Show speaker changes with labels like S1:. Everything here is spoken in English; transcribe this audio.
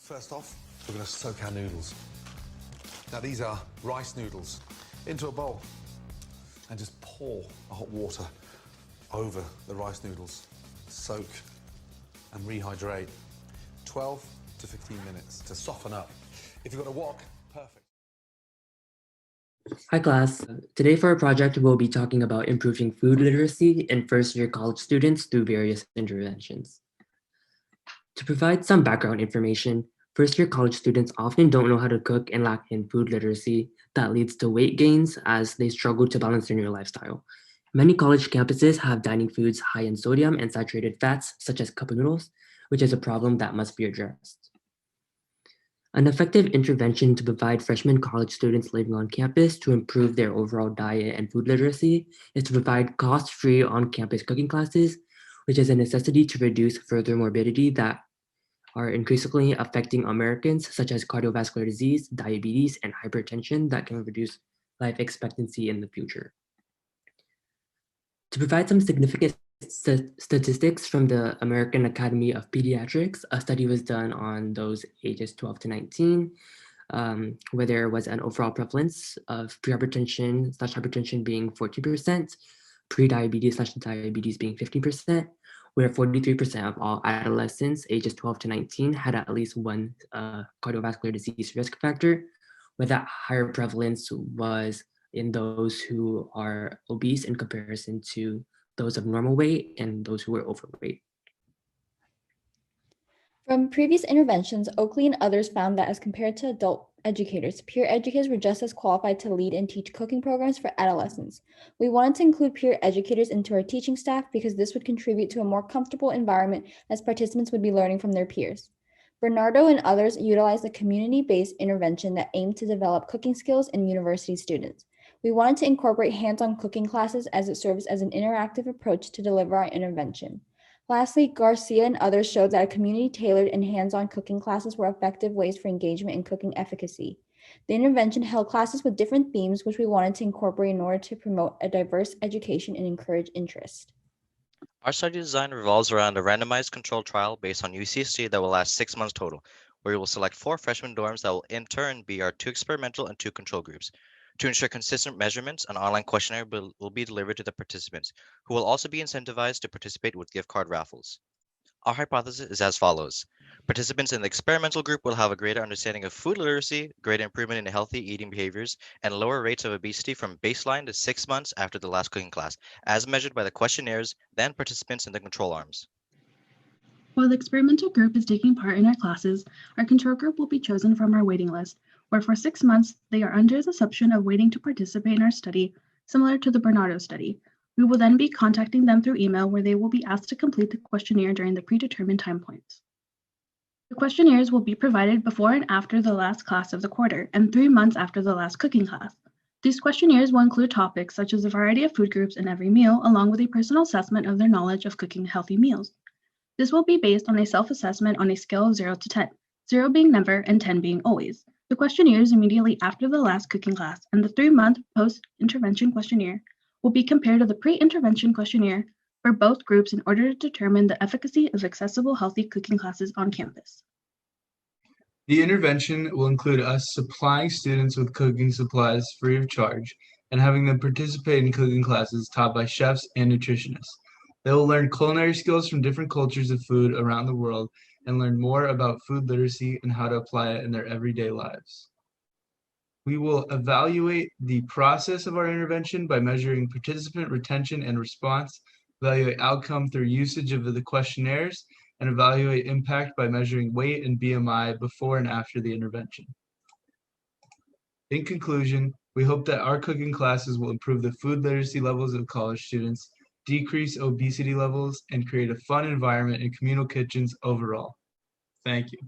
S1: First off, we're going to soak our noodles. Now these are rice noodles. Into a bowl and just pour the hot water over the rice noodles. Soak and rehydrate. 12 to 15 minutes to soften up. If you've got a wok, perfect.
S2: Hi class. Today for our project, we'll be talking about improving food literacy in first-year college students through various interventions. To provide some background information, first-year college students often don't know how to cook and lack in food literacy that leads to weight gains as they struggle to balance their new lifestyle. Many college campuses have dining foods high in sodium and saturated fats, such as cup noodles, which is a problem that must be addressed. An effective intervention to provide freshman college students living on campus to improve their overall diet and food literacy is to provide cost-free on-campus cooking classes, which is a necessity to reduce further morbidity that are increasingly affecting Americans, such as cardiovascular disease, diabetes, and hypertension that can reduce life expectancy in the future. To provide some significant statistics from the American Academy of Pediatrics, a study was done on those ages 12 to 19, where there was an overall prevalence of pre-hypertension/hypertension being 14%, pre-diabetes/diabetes being 15%, where 43% of all adolescents ages 12 to 19 had at least one cardiovascular disease risk factor, where that higher prevalence was in those who are obese in comparison to those of normal weight and those who were overweight.
S3: From previous interventions, Oakley and others found that as compared to adult educators, peer educators were just as qualified to lead and teach cooking programs for adolescents. We wanted to include peer educators into our teaching staff because this would contribute to a more comfortable environment as participants would be learning from their peers. Bernardo and others utilized a community-based intervention that aimed to develop cooking skills in university students. We wanted to incorporate hands-on cooking classes as it serves as an interactive approach to deliver our intervention. Lastly, Garcia and others showed that community-tailored and hands-on cooking classes were effective ways for engagement in cooking efficacy. The intervention held classes with different themes, which we wanted to incorporate in order to promote a diverse education and encourage interest.
S4: Our study design revolves around a randomized controlled trial based on UCSD that will last 6 months total, where we will select 4 freshman dorms that will in turn be our 2 experimental and 2 control groups. To ensure consistent measurements, an online questionnaire will be delivered to the participants, who will also be incentivized to participate with gift card raffles. Our hypothesis is as follows. Participants in the experimental group will have a greater understanding of food literacy, greater improvement in healthy eating behaviors, and lower rates of obesity from baseline to 6 months after the last cooking class, as measured by the questionnaires than participants in the control arms.
S5: While the experimental group is taking part in our classes, our control group will be chosen from our waiting list, where for 6 months, they are under the assumption of waiting to participate in our study, similar to the Bernardo study. We will then be contacting them through email where they will be asked to complete the questionnaire during the predetermined time points. The questionnaires will be provided before and after the last class of the quarter and 3 months after the last cooking class. These questionnaires will include topics such as a variety of food groups in every meal, along with a personal assessment of their knowledge of cooking healthy meals. This will be based on a self-assessment on a scale of 0 to 10, 0 being never and 10 being always. The questionnaires immediately after the last cooking class and the 3-month post-intervention questionnaire will be compared to the pre-intervention questionnaire for both groups in order to determine the efficacy of accessible healthy cooking classes on campus.
S6: The intervention will include us supplying students with cooking supplies free of charge and having them participate in cooking classes taught by chefs and nutritionists. They will learn culinary skills from different cultures of food around the world and learn more about food literacy and how to apply it in their everyday lives. We will evaluate the process of our intervention by measuring participant retention and response, evaluate outcome through usage of the questionnaires, and evaluate impact by measuring weight and BMI before and after the intervention. In conclusion, we hope that our cooking classes will improve the food literacy levels of college students, decrease obesity levels, and create a fun environment in communal kitchens overall. Thank you.